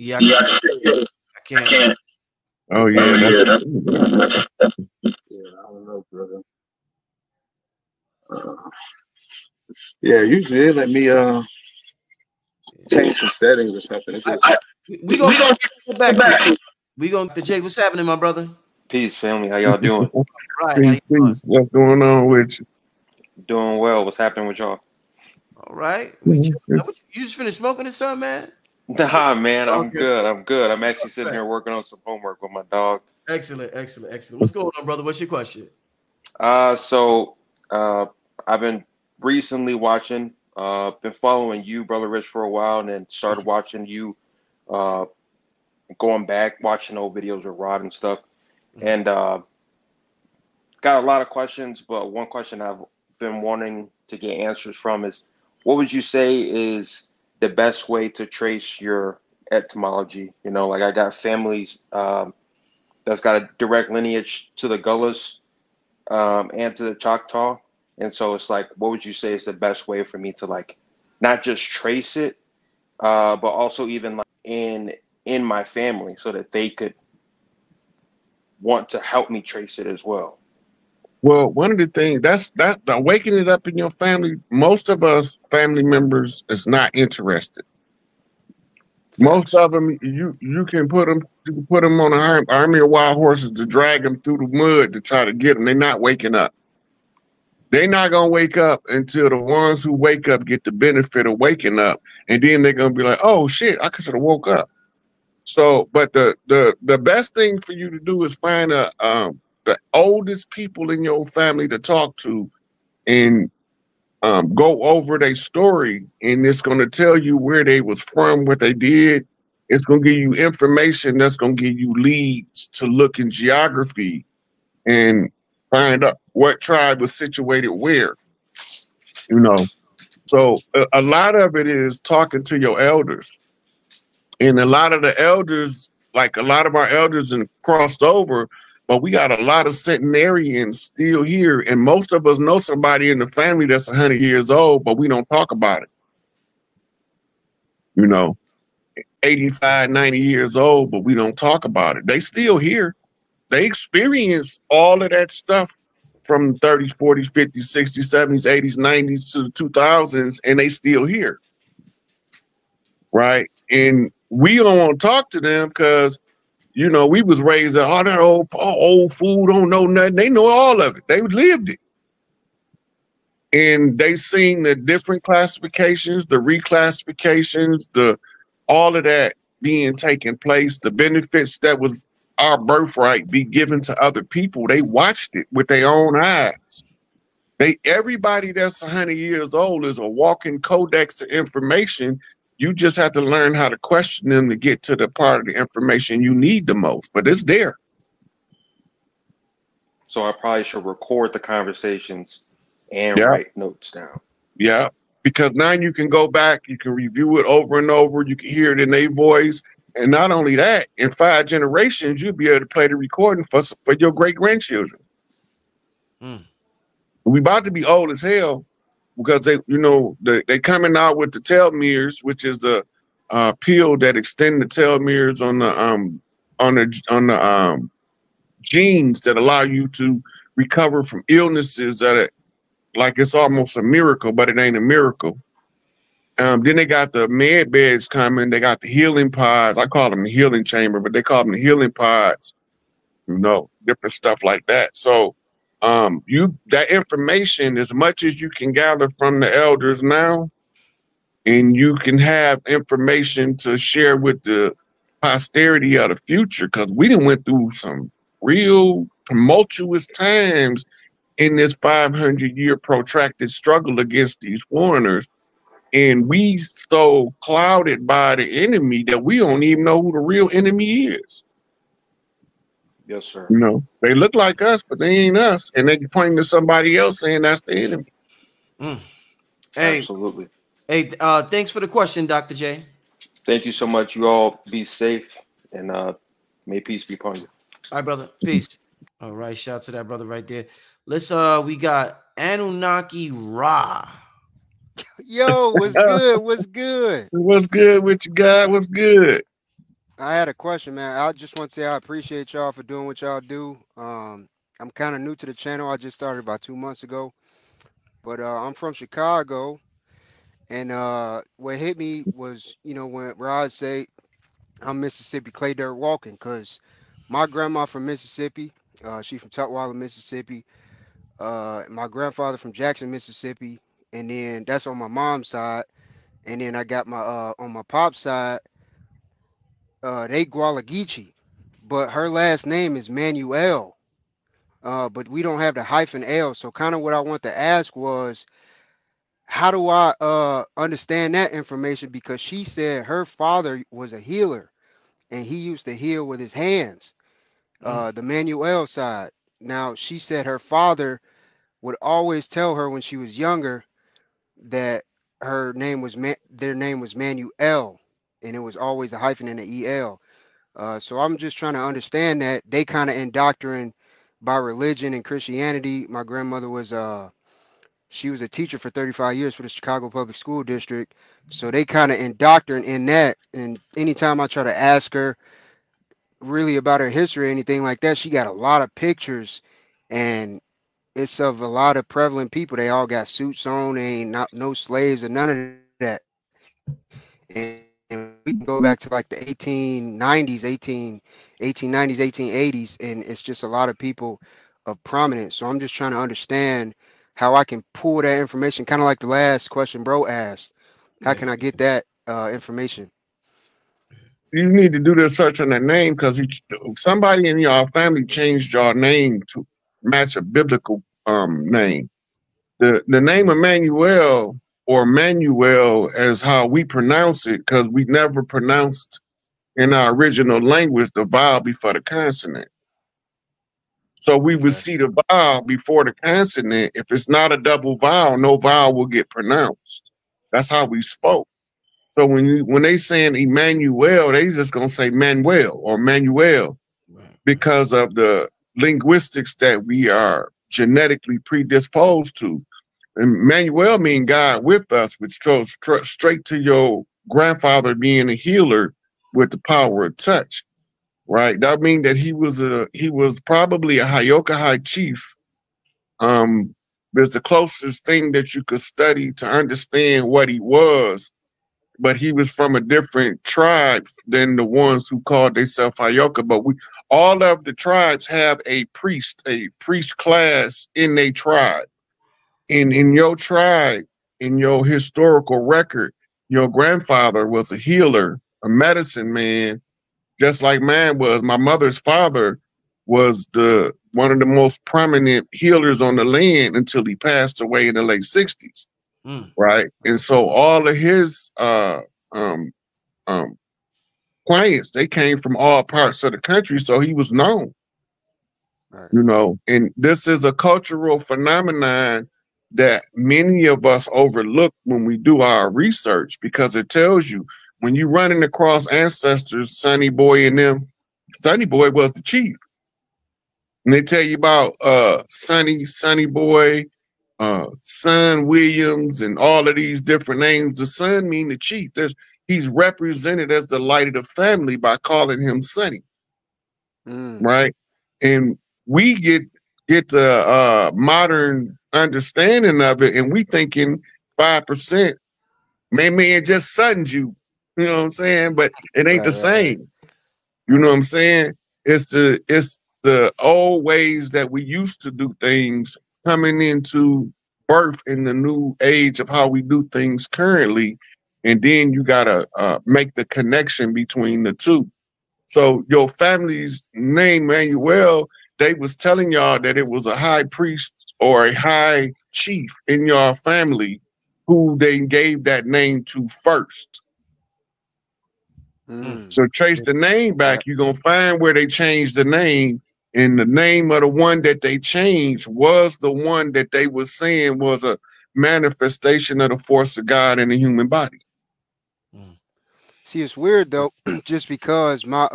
Yeah, I can't. Oh yeah, yeah, I don't know, brother. Uh, yeah, usually they let me change some settings or something. It's just We gonna go back to you. We gonna to Jay. What's happening, my brother? Peace, family. How y'all doing? Right. How you doing? What's going on with you? Doing well. What's happening with y'all? All right. Mhm. You just finished smoking this, son, man? Nah, man, I'm Okay. good. I'm good. I'm actually sitting here working on some homework with my dog. Excellent. What's going on, brother? What's your question? So I've been recently watching, been following you, Brother Rich, for a while, and then started watching you, uh, going back, watching old videos with Rod and stuff, and got a lot of questions. But one question I've been wanting to get answers from is, what would you say is the best way to trace your etymology? You know, like I got families that's got a direct lineage to the Gullahs and to the Choctaw. And so it's like, what would you say is the best way for me to like not just trace it, but also even like in my family so that they could want to help me trace it as well? Well, one of the things that waking it up in your family. Most of us family members is not interested. Most Facts. of them, you can put them on an army of wild horses to drag them through the mud to try to get them. They're not waking up. They're not gonna wake up until the ones who wake up get the benefit of waking up, and then they're gonna be like, "Oh shit, I could have woke up." So, but the best thing for you to do is find the oldest people in your family to talk to and go over their story, and it's going to tell you where they was from, what they did. It's going to give you information that's going to give you leads to look in geography and find out what tribe was situated where, you know. So a lot of it is talking to your elders. And a lot of the elders, like a lot of our elders and crossed over, but we got a lot of centenarians still here. And most of us know somebody in the family that's 100 years old, but we don't talk about it. You know, 85, 90 years old, but we don't talk about it. They still here. They experience all of that stuff from the 30s, 40s, 50s, 60s, 70s, 80s, 90s to the 2000s, and they still here. Right? And we don't want to talk to them because we was raised up, all that old fool don't know nothing. They know all of it. They lived it. And they seen the different classifications, the reclassifications, all of that being taken place, the benefits that was our birthright be given to other people. They watched it with their own eyes. Everybody that's 100 years old is a walking codex of information. You just have to learn how to question them to get to the part of the information you need the most, but it's there. So I probably should record the conversations and Yeah. write notes down. Yeah. Because now you can go back, you can review it over and over, you can hear it in their voice. And not only that, in 5 generations, you'll be able to play the recording for your great-grandchildren. We about to be old as hell because they coming out with the telomeres, which is a pill that extend the telomeres on the genes that allow you to recover from illnesses that are like it's almost a miracle, but it ain't a miracle. Then they got the med beds coming. They got the healing pods. I call them the healing chamber, but they call them the healing pods. Different stuff like that. So that information, as much as you can gather from the elders now, and you can have information to share with the posterity of the future, because we done went through some real tumultuous times in this 500-year protracted struggle against these foreigners. And we so clouded by the enemy that we don't even know who the real enemy is. Yes, sir. They look like us, but they ain't us. And they point to somebody else saying that's the enemy. Hey, absolutely. Hey, thanks for the question, Dr. J. Thank you so much. You all be safe, and may peace be upon you. All right, brother. Peace. All right, shout out to that brother right there. Let's we got Anunnaki Ra. Yo, what's good? What's good? What's good with you, guy? What's good? I had a question, man. I just want to say I appreciate y'all for doing what y'all do. I'm kind of new to the channel. I just started about 2 months ago, but I'm from Chicago, and what hit me was, when Rod say I'm Mississippi clay dirt walking, cause my grandma from Mississippi, she from Tutwiler, Mississippi. My grandfather from Jackson, Mississippi, and then that's on my mom's side, and then I got my on my pop's side, they Gualagichi, but her last name is Manuel. But we don't have the hyphen L. So kind of what I want to ask was, how do I understand that information? Because she said her father was a healer and he used to heal with his hands, the Manuel side. Now she said her father would always tell her when she was younger that their name was Manuel, and it was always a hyphen and an EL. So I'm just trying to understand that they kind of indoctrined by religion and Christianity. My grandmother was she was a teacher for 35 years for the Chicago Public School District. So they kind of indoctrined in that. And anytime I try to ask her really about her history or anything like that, she got a lot of pictures, and it's of a lot of prevalent people. They all got suits on, they ain't not no slaves or none of that. And we can go back to like the 1890s, 1890s, 1880s, and it's just a lot of people of prominence. So I'm just trying to understand how I can pull that information, kind of like the last question bro asked. How Yeah. can I get that information? You need to do the search on the name because somebody in your family changed your name to match a biblical name. The name Emmanuel or Manuel is how we pronounce it because we never pronounced in our original language the vowel before the consonant. So we would Okay. see the vowel before the consonant. If it's not a double vowel, no vowel will get pronounced. That's how we spoke. So when they saying Emmanuel, they just gonna say Manuel or Manuel Right. because of the linguistics that we are genetically predisposed to. And Manuel mean God with us, which goes straight to your grandfather being a healer with the power of touch, right? That mean that he was probably a Hayoka high chief. It's the closest thing that you could study to understand what he was, but he was from a different tribe than the ones who called themselves Hayoka. But all of the tribes have a priest class in their tribe. In your tribe, in your historical record, your grandfather was a healer, a medicine man, just like mine was. My mother's father was the one of the most prominent healers on the land until he passed away in the late 60s. Mm. Right. And so all of his um, um, clients, they came from all parts of the country. So he was known, Right. and this is a cultural phenomenon that many of us overlook when we do our research because it tells you when you running across ancestors, Sonny Boy and them, Sonny Boy was the chief. And they tell you about Sonny Boy, Son Williams, and all of these different names. The son mean the chief. He's represented as the light of the family by calling him Sonny, Mm, right? And we get the modern understanding of it, and we thinking 5%. Maybe it just sons you. You know what I'm saying? But it ain't the right. same. You know Right. what I'm saying? It's the old ways that we used to do things coming into birth in the new age of how we do things currently, and then you gotta make the connection between the two. So your family's name, Manuel, they was telling y'all that it was a high priest or a high chief in your family who they gave that name to first. Mm. Mm. So trace the name back, Right. you're gonna find where they changed the name. And the name of the one that they changed was the one that they was saying was a manifestation of the force of God in the human body. Mm. See, it's weird though, just because my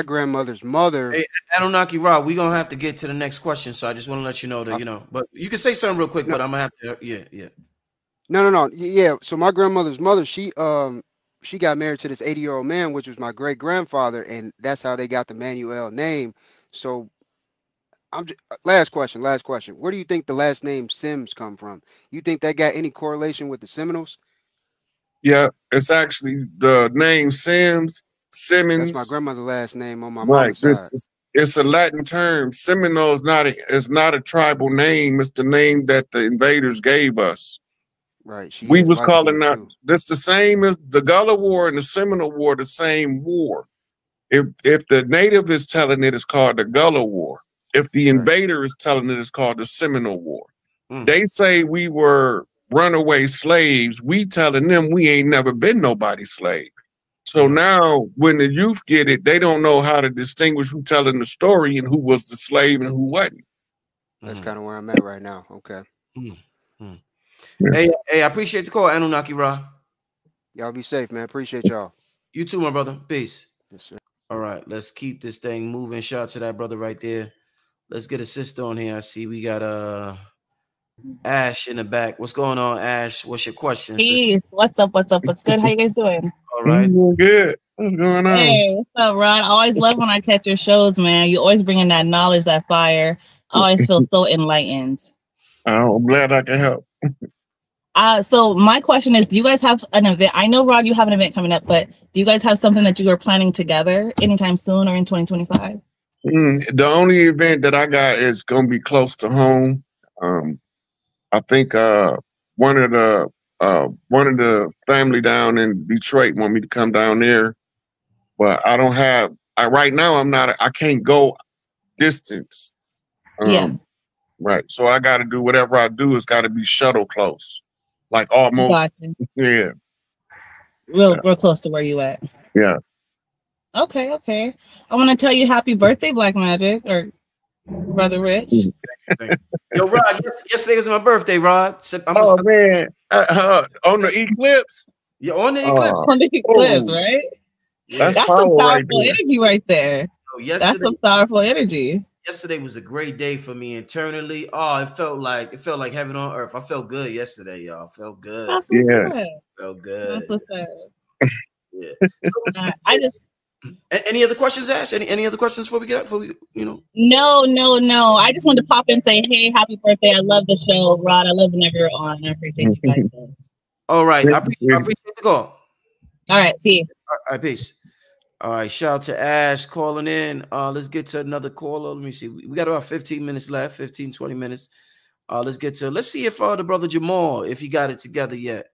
grandmother's mother. Hey, Anunnaki Rob, we're gonna have to get to the next question, so I just want to let you know that Uh, but you can say something real quick, no, but I'm gonna have to, yeah, yeah. no, no, no. Yeah. So my grandmother's mother, she got married to this 80-year-old man, which was my great grandfather, and that's how they got the Manuel name. So last question, last question. Where do you think the last name Sims come from? You think that got any correlation with the Seminoles? Yeah, it's actually the name That's my Simmons. grandmother's last name on my Right. mama's side. It's a Latin term. Seminole is not a tribal name. It's the name that the invaders gave us. Right. She We is was light calling skinned that too. this the same as the Gullah War and the Seminole War, the same war. If the native is telling it, it's called the Gullah War. If the Right. invader is telling it, it's called the Seminole War. Mm. They say we were runaway slaves. We telling them we ain't never been nobody's slave. So now when the youth get it, they don't know how to distinguish who telling the story and who was the slave and who wasn't. That's kind of where I'm at right now. Okay. Mm. Yeah. Hey, I appreciate the call, Anunnaki Ra. Y'all be safe, man. Appreciate y'all. You too, my brother. Peace. Yes, sir. All right, let's keep this thing moving. Shout out to that brother right there. Let's get a sister on here. I see we got Ash in the back. What's going on, Ash? What's your question, sister? Peace. What's up? What's up? What's good? How you guys doing? All right. Good. What's going on? Hey, what's up, Rod? I always love when I catch your shows, man. You always bring in that knowledge, that fire. I always feel so enlightened. Oh, I'm glad I can help. So my question is, do you guys have an event? I know, Rod, you have an event coming up, but do you guys have something that you are planning together anytime soon or in 2025? The only event that I got is going to be close to home. I think one of the family down in Detroit want me to come down there, but I don't have. Right now I can't go distance. Yeah. Right. So I got to do whatever I do. It's got to be shuttle close, like almost. Gotcha. Yeah. Real close to where you at. Yeah. Okay. I want to tell you happy birthday, Black Magic, or Brother Rich. Yo, Rod, yesterday was my birthday, Rod. Man. On the eclipse? You're on the eclipse. On the eclipse, right? Yeah. That's some powerful energy right there. That's some powerful energy. Yesterday was a great day for me internally. Oh, it felt like heaven on earth. I felt good yesterday, y'all. Felt good. That's what's up. Felt good. That's what's up. Yeah. I just. Any other questions, Ash? Any other questions before we get up? No. I just wanted to pop in and say, hey, happy birthday. I love the show, Rod. I love whenever you're on. I appreciate you guys. All right. I appreciate the call. All right. Peace. All right. Peace. All right. Shout out to Ash calling in. Let's get to another caller. Let me see. We got about 15 minutes left, 20 minutes. Let's see if the brother Jamal, if he got it together yet.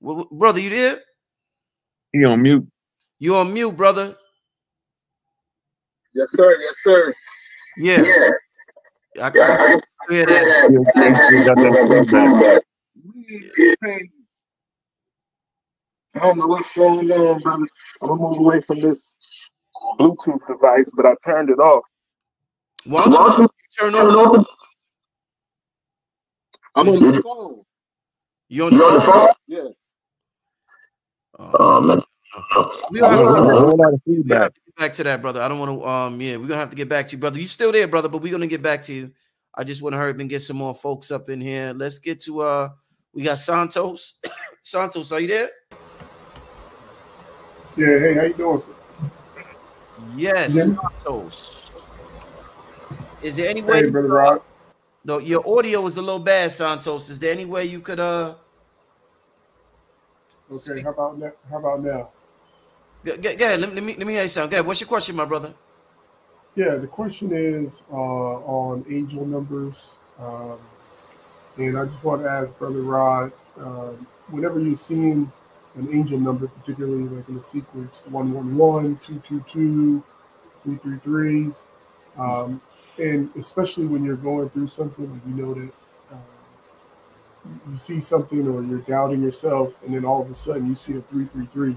Brother, you there? He on mute. You on mute, brother. Yes, sir. Yes, sir. Yeah. I can hear that. I don't know what's going on, brother. I'm gonna move away from this Bluetooth device, but I turned it off. Why don't you turn off? I'm on the phone. You on the phone? Yeah. Man. We have to get back to that, brother. I don't want to. We're gonna have to get back to you, brother. You still there, brother? But we're gonna get back to you. I just want to hurry up and get some more folks up in here. Let's get to we got Santos. Santos, are you there? Yeah. Hey, how you doing, sir? Yes, Santos. Is there any way? Hey, brother Rod. No, your audio is a little bad, Santos. Is there any way you could Okay. How about now? Go ahead. Let me hear you sound. Go ahead. What's your question, my brother? Yeah, the question is on angel numbers, and I just want to ask Brother Rod, whenever you're seeing an angel number, particularly like in the sequence 111, 222, 333s, and especially when you're going through something and you know that you see something or you're doubting yourself, and then all of a sudden you see a 333,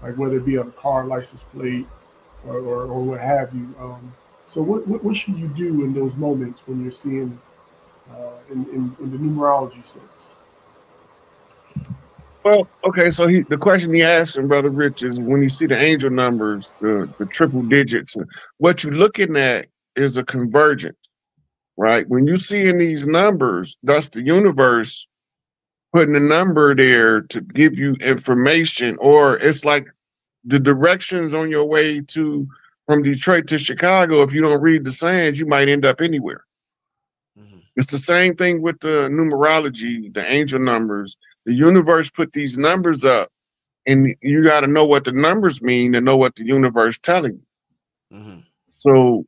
like whether it be on a car license plate or what have you. So what should you do in those moments when you're seeing in the numerology sense? Well, okay, so the question he asked him, Brother Rich, is when you see the angel numbers, the triple digits, what you're looking at is a convergence, right? When you see in these numbers, that's the universe putting a number there to give you information, or it's like the directions on your way to from Detroit to Chicago. If you don't read the signs, you might end up anywhere. It's the same thing with the numerology, the angel numbers. The universe put these numbers up, and you got to know what the numbers mean to know what the universe telling you. So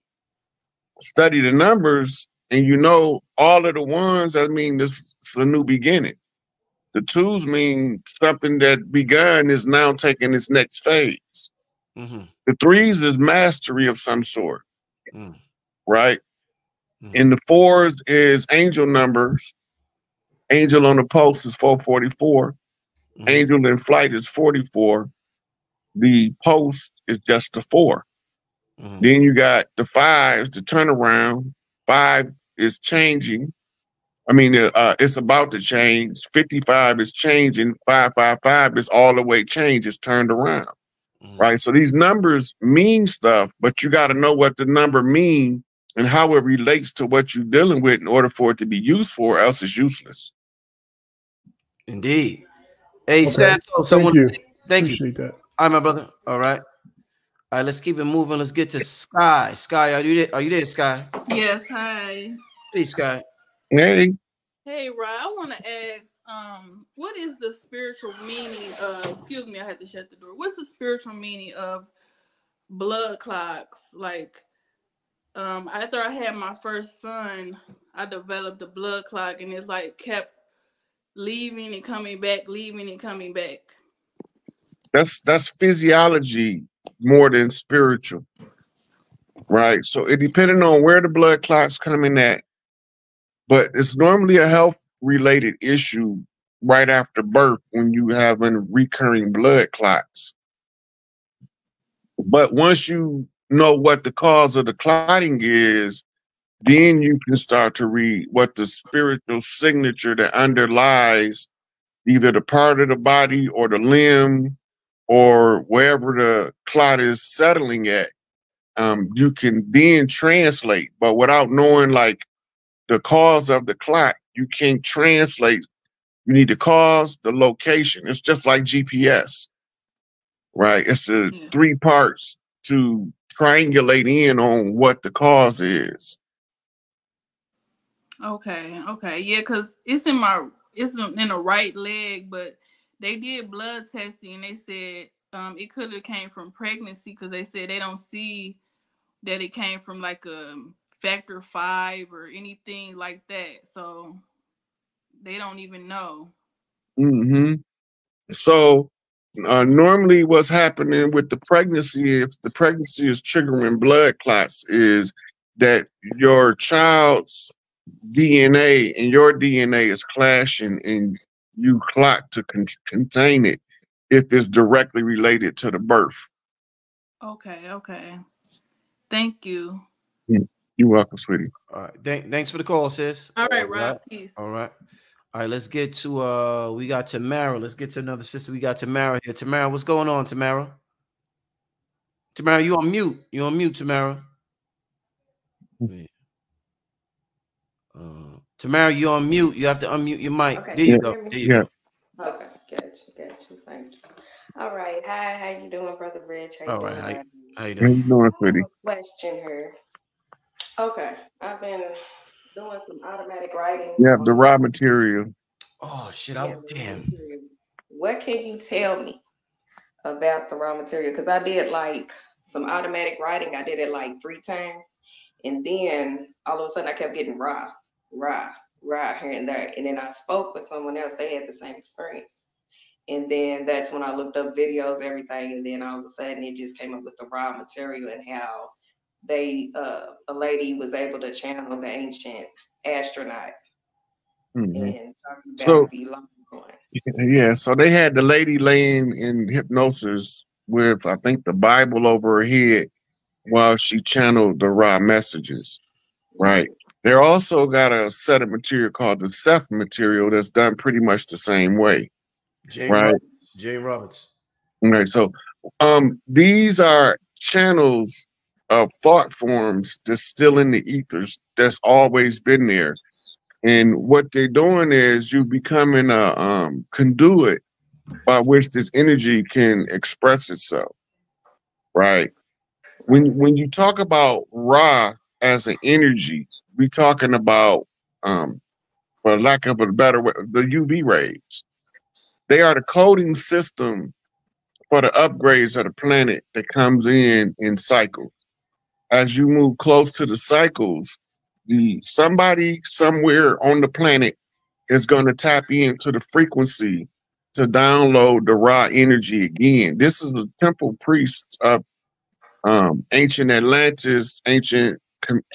study the numbers, and you know all of the ones that mean this is a new beginning. The twos mean something that begun is now taking its next phase. The threes is mastery of some sort, right? And the fours is angel numbers. Angel on the post is 444. Angel in flight is 44. The post is just a 4. Then you got the fives, the turnaround. 5 is changing. I mean, it's about to change. 55 is changing. 555 is all the way changed. It's turned around, right? So these numbers mean stuff, but you got to know what the number means and how it relates to what you're dealing with in order for it to be useful, or else it's useless. Indeed. Hey, Okay. Santos, Thank you. Thank Appreciate you. that. All right, my brother. All right. All right, let's keep it moving. Let's get to Sky. Sky, are you there? Are you there, Sky? Yes, hi. Please, Sky. Hey. Hey, Rod, I want to ask, what is the spiritual meaning of, excuse me, I had to shut the door. What's the spiritual meaning of blood clots? Like, after I had my first son, I developed a blood clot, and it like kept leaving and coming back, leaving and coming back. That's physiology more than spiritual, right? So it depending on where the blood clots coming at, but it's normally a health related issue right after birth when you have recurring blood clots. But once you know what the cause of the clotting is, then you can start to read what the spiritual signature that underlies either the part of the body or the limb or wherever the clot is settling at. You can then translate, but without knowing like the cause of the clot, you can't translate. You need the cause, the location. It's just like GPS, right? It's the 3 parts to triangulate in on what the cause is. Okay, yeah, because it's in the right leg, but they did blood testing and they said it could have came from pregnancy because they said they don't see that it came from like a factor 5 or anything like that, so they don't even know. So normally what's happening with the pregnancy, if the pregnancy is triggering blood clots, is that your child's DNA and your DNA is clashing and you clot to contain it if it's directly related to the birth. Okay. Thank you. You're welcome, sweetie. All right. Thanks for the call, sis. All right, Rob, peace. All right. All right, let's get to we got Tamara. Let's get to another sister. We got Tamara here. Tamara, what's going on, Tamara? Tamara, you on mute. You on mute, Tamara. Tamara, you on mute. You have to unmute your mic. Okay. There you go. There you go. Okay, got you. Thank you. All right. Hi, how you doing, Brother Rich? How you doing? How you doing? How you doing, sweetie? Question here. Okay, I've been doing some automatic writing. You have the raw material. Oh shit! Damn. What can you tell me about the raw material? Because I did like some automatic writing. I did it like 3 times, and then all of a sudden I kept getting raw here and there. And then I spoke with someone else. They had the same experience. And then that's when I looked up videos, everything. And then all of a sudden it just came up with the raw material and how a lady was able to channel the ancient astronaut and talking about the long point. Yeah, so they had the lady laying in hypnosis with, I think, the Bible over her head while she channeled the raw messages, right? They're also got a set of material called the Seth material that's done pretty much the same way, right? Jane Roberts. Right. So these are channels of thought forms that's still in the ethers that's always been there. And what they're doing is you becoming a conduit by which this energy can express itself, right? When you talk about Ra as an energy, we talking about, for lack of a better way, the UV rays. They are the coding system for the upgrades of the planet that comes in cycles. As you move close to the cycles, the somebody somewhere on the planet is going to tap into the frequency to download the raw energy again. This is the temple priests of ancient Atlantis, ancient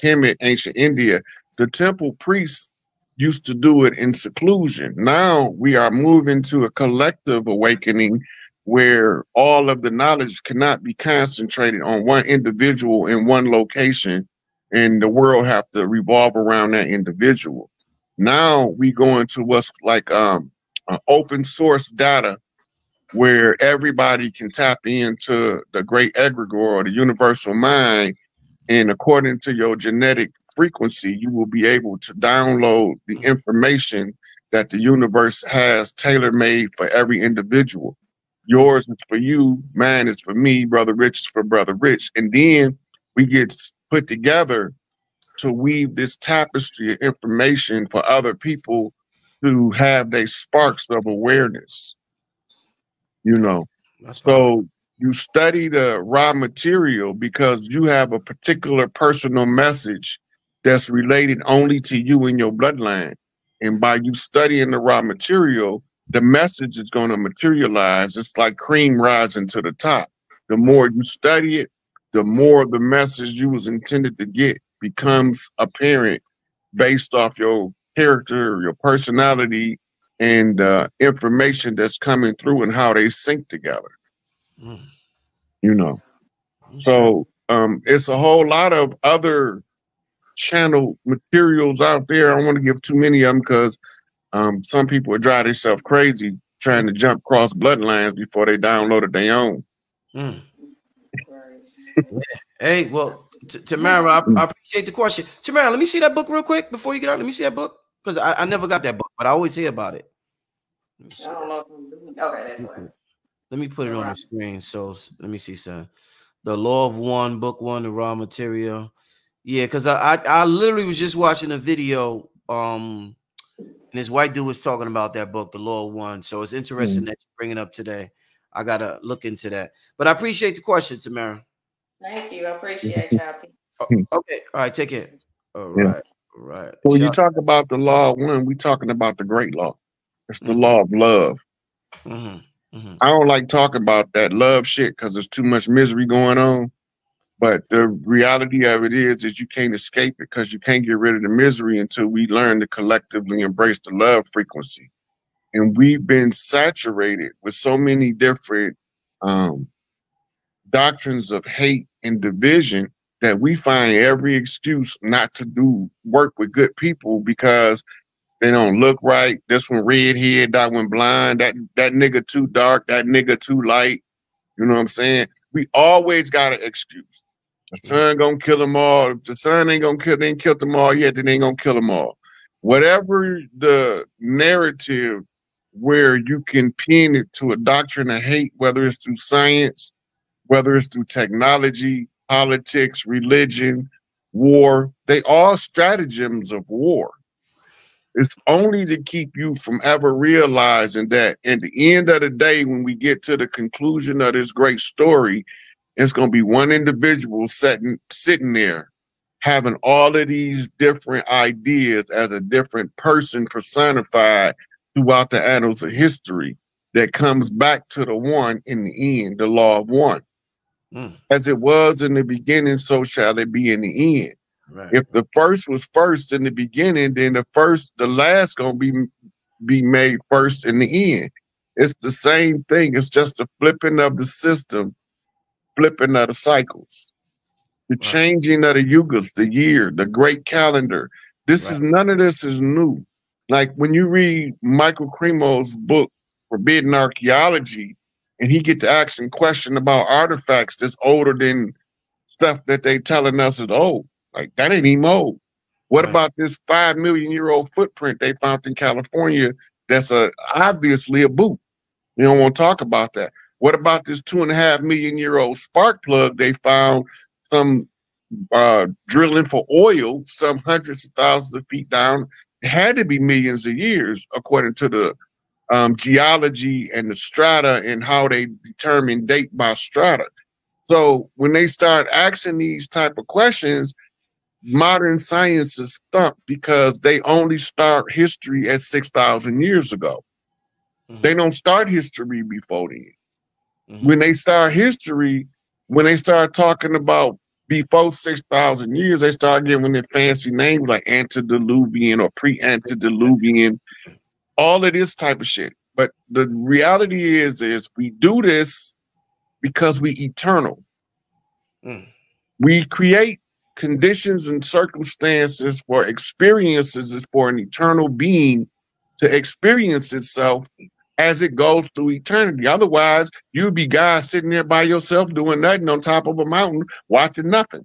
Kemet, ancient India. The temple priests used to do it in seclusion. Now we are moving to a collective awakening where all of the knowledge cannot be concentrated on one individual in one location, and the world have to revolve around that individual. Now we go into what's like open source data where everybody can tap into the great egregore or the universal mind. And according to your genetic frequency, you will be able to download the information that the universe has tailor-made for every individual. Yours is for you, mine is for me, Brother Rich is for Brother Rich. And then we get put together to weave this tapestry of information for other people to have their sparks of awareness, you know. That's powerful. So you study the raw material because you have a particular personal message that's related only to you and your bloodline. And by you studying the raw material, the message is going to materialize. It's like cream rising to the top. The more you study it, the more the message you was intended to get becomes apparent based off your character, your personality, and information that's coming through and how they sync together. You know, so it's a whole lot of other channel materials out there. I don't want to give too many of them because some people would drive themselves crazy trying to jump cross bloodlines before they downloaded their own. Hey, well, Tamara, I appreciate the question. Tamara, let me see that book real quick before you get out. Let me see that book because I never got that book, but I always hear about it. I don't know. Okay, that's fine. Let me put it on the screen. So let me see, son. The Law of One, book one, the raw material. Yeah, because I literally was just watching a video. And this white dude was talking about that book, The Law of One. So it's interesting that you bring it up today. I gotta look into that. But I appreciate the question, Tamara. Thank you. I appreciate y'all. Okay. All right. Take care. All right. All right. When you talk about the law of one, we talking about the great law. It's the law of love. I don't like talking about that love shit because there's too much misery going on. But the reality of it is you can't escape it because you can't get rid of the misery until we learn to collectively embrace the love frequency. And we've been saturated with so many different doctrines of hate and division that we find every excuse not to do work with good people because they don't look right. This one redhead, that one blind, that nigga too dark, that nigga too light. You know what I'm saying? We always got an excuse. The sun gonna kill them all. If the sun ain't gonna kill, they ain't killed them all yet, then they ain't gonna kill them all. Whatever the narrative where you can pin it to a doctrine of hate, whether it's through science, whether it's through technology, politics, religion, war, they all stratagems of war. It's only to keep you from ever realizing that at the end of the day, when we get to the conclusion of this great story, it's going to be one individual sitting there having all of these different ideas as a different person personified throughout the annals of history that comes back to the one in the end, the law of one. As it was in the beginning, so shall it be in the end. Right. If the first was first in the beginning, then the last gonna be made first in the end. It's the same thing. It's just a flipping of the system, flipping of the cycles, the changing of the yugas, the year, the great calendar. None of this is new. Like when you read Michael Cremo's book, Forbidden Archaeology, and he get to asking question about artifacts that's older than stuff that they telling us is old. Like that ain't even old. What about this 5 million year old footprint they found in California? That's obviously a boot. You don't want to talk about that. What about this 2.5 million year old spark plug they found some drilling for oil some hundreds of thousands of feet down? It had to be millions of years according to the geology and the strata and how they determine date by strata. So when they start asking these type of questions, modern science is stumped because they only start history at 6,000 years ago. They don't start history before then. When they start history, when they start talking about before 6,000 years, they start giving it fancy names like antediluvian or pre-antediluvian, all of this type of shit. But the reality is we do this because we eternal. We create conditions and circumstances for experiences for an eternal being to experience itself as it goes through eternity. Otherwise, you'd be guys sitting there by yourself doing nothing on top of a mountain, watching nothing.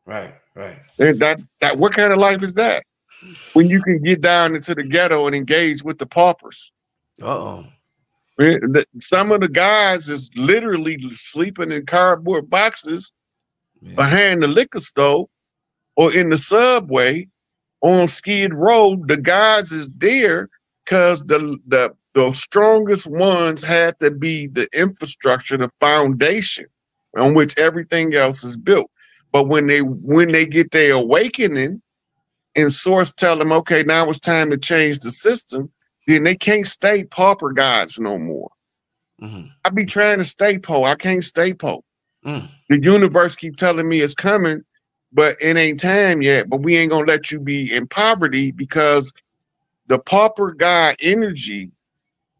Right, right. And that what kind of life is that? When you can get down into the ghetto and engage with the paupers. Some of the guys is literally sleeping in cardboard boxes behind the liquor store or in the subway on Skid Row. The guys is there because the strongest ones had to be the infrastructure, the foundation on which everything else is built. But when they get their awakening and source tell them, okay, now it's time to change the system, then they can't stay pauper guys no more. I be trying to stay po. I can't stay po. The universe keep telling me it's coming, but it ain't time yet. But we ain't gonna let you be in poverty because the pauper guy energy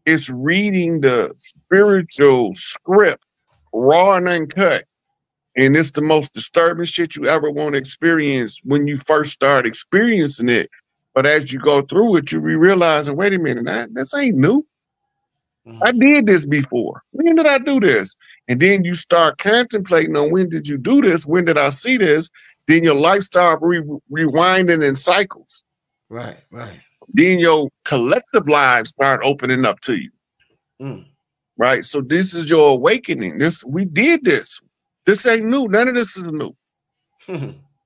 is reading the spiritual script raw and uncut. And it's the most disturbing shit you ever want to experience when you first start experiencing it. But as you go through it, you be realizing, wait a minute, this ain't new. I did this before. When did I do this? And then you start contemplating on when did you do this? When did I see this? Then your life start rewinding in cycles. Right, right. Then your collective lives start opening up to you. Right? So this is your awakening. We did this. This ain't new. None of this is new.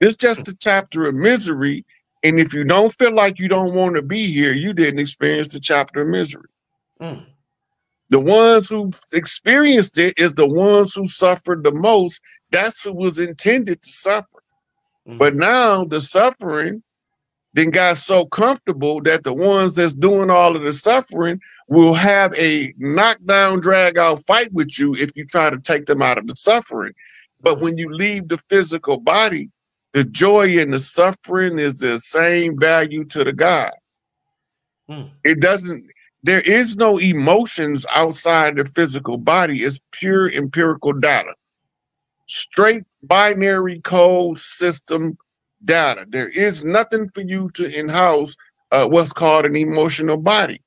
It's just a chapter of misery. And if you don't feel like you don't want to be here, you didn't experience the chapter of misery. The ones who experienced it is the ones who suffered the most. That's who was intended to suffer. But now the suffering then got so comfortable that the ones that's doing all of the suffering will have a knockdown, drag out fight with you if you try to take them out of the suffering. But when you leave the physical body, the joy and the suffering is the same value to the God. There is no emotions outside the physical body. It's pure empirical data. Straight binary code system data. There is nothing for you to in-house what's called an emotional body.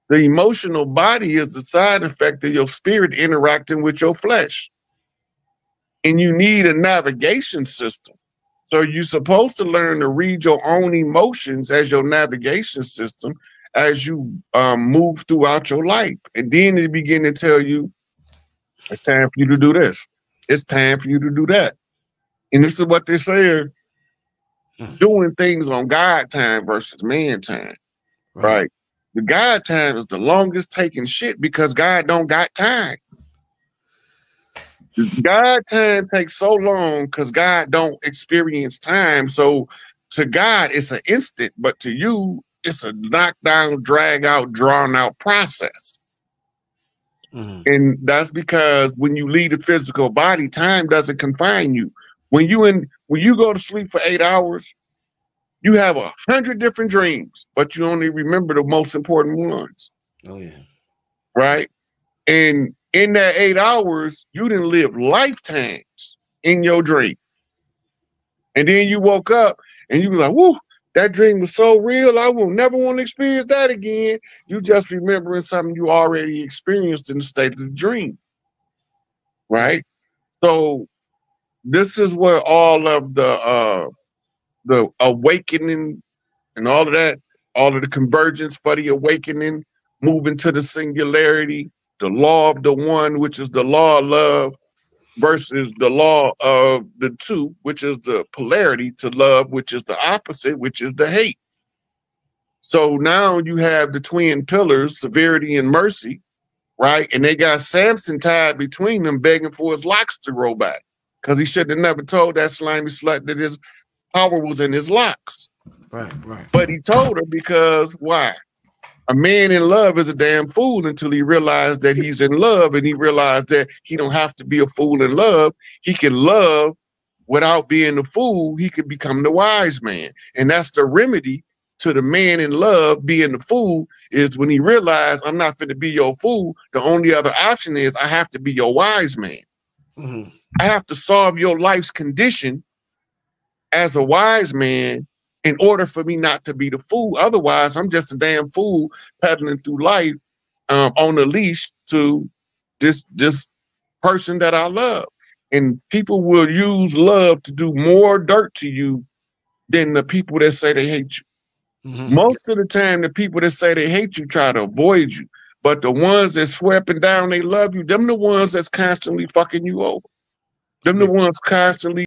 The emotional body is the side effect of your spirit interacting with your flesh. And you need a navigation system. So you're supposed to learn to read your own emotions as your navigation system as you move throughout your life. And then they begin to tell you, it's time for you to do this. It's time for you to do that. And this is what they're saying, doing things on God time versus man time, right? The God time is the longest taking shit because God don't got time. God time takes so long because God don't experience time. So to God, it's an instant, but to you, it's a knockdown, drag out, drawn out process. And that's because when you leave the physical body, time doesn't confine you. When you go to sleep for 8 hours, you have 100 different dreams, but you only remember the most important ones. Oh yeah. Right? And in that 8 hours, you didn't live lifetimes in your dream. And then you woke up and you was like, whoo, that dream was so real, I will never want to experience that again. You just remembering something you already experienced in the state of the dream. Right? So this is where all of the the awakening and all of that, all of the convergence for the awakening, moving to the singularity, the law of the one, which is the law of love, versus the law of the two, which is the polarity to love, which is the opposite, which is the hate. So now you have the twin pillars, severity and mercy, right? And they got Samson tied between them, begging for his locks to grow back, because he should have never told that slimy slut that his power was in his locks. Right. But he told her because why? A man in love is a damn fool until he realized that he's in love, and he realized that he don't have to be a fool in love. He can love without being a fool. He can become the wise man. And that's the remedy to the man in love being the fool, is when he realized, I'm not fit to be your fool. The only other option is I have to be your wise man. Mm-hmm. I have to solve your life's condition as a wise man in order for me not to be the fool. Otherwise, I'm just a damn fool pedaling through life on a leash to this person that I love. And people will use love to do more dirt to you than the people that say they hate you. Mm-hmm. Most of the time, the people that say they hate you try to avoid you. But the ones that swear up and down they love you, them the ones that's constantly fucking you over. Them the ones constantly